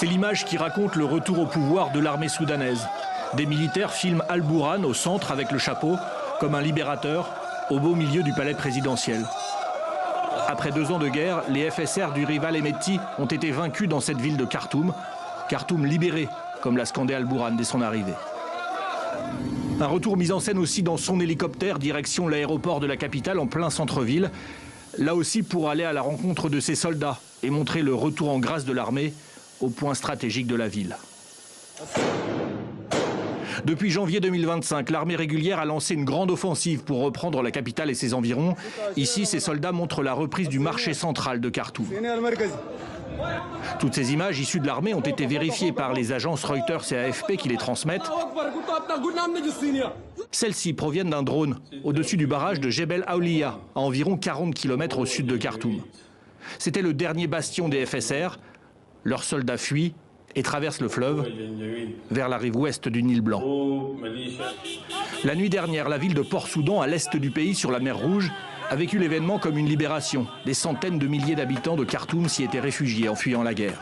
C'est l'image qui raconte le retour au pouvoir de l'armée soudanaise. Des militaires filment Al-Bourhan au centre avec le chapeau, comme un libérateur, au beau milieu du palais présidentiel. Après 2 ans de guerre, les FSR du rival Hemeti ont été vaincus dans cette ville de Khartoum. Khartoum libéré, comme l'a scandé Al-Bourhan dès son arrivée. Un retour mis en scène aussi dans son hélicoptère, direction l'aéroport de la capitale en plein centre-ville. Là aussi pour aller à la rencontre de ses soldats et montrer le retour en grâce de l'armée au point stratégique de la ville. Depuis janvier 2025, l'armée régulière a lancé une grande offensive pour reprendre la capitale et ses environs. Ici, ces soldats montrent la reprise du marché central de Khartoum. Toutes ces images issues de l'armée ont été vérifiées par les agences Reuters et AFP qui les transmettent. Celles-ci proviennent d'un drone au-dessus du barrage de Jebel Aoulia, à environ 40 km au sud de Khartoum. C'était le dernier bastion des FSR. Leurs soldats fuient et traversent le fleuve vers la rive ouest du Nil Blanc. La nuit dernière, la ville de Port-Soudan, à l'est du pays, sur la mer Rouge, a vécu l'événement comme une libération. Des centaines de milliers d'habitants de Khartoum s'y étaient réfugiés en fuyant la guerre.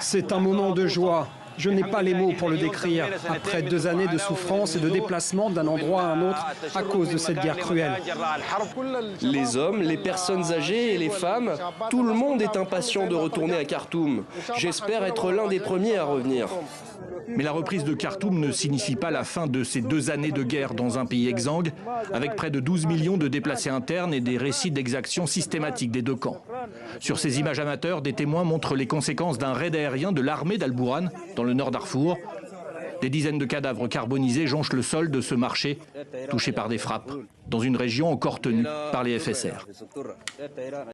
C'est un moment de joie. Je n'ai pas les mots pour le décrire. Après 2 années de souffrance et de déplacement d'un endroit à un autre à cause de cette guerre cruelle. Les hommes, les personnes âgées et les femmes, tout le monde est impatient de retourner à Khartoum. J'espère être l'un des premiers à revenir. Mais la reprise de Khartoum ne signifie pas la fin de ces 2 années de guerre dans un pays exsangue, avec près de 12 millions de déplacés internes et des récits d'exactions systématiques des 2 camps. Sur ces images amateurs, des témoins montrent les conséquences d'un raid aérien de l'armée d'Al-Bourhan dans le nord Darfour. Des dizaines de cadavres carbonisés jonchent le sol de ce marché, touché par des frappes, dans une région encore tenue par les FSR.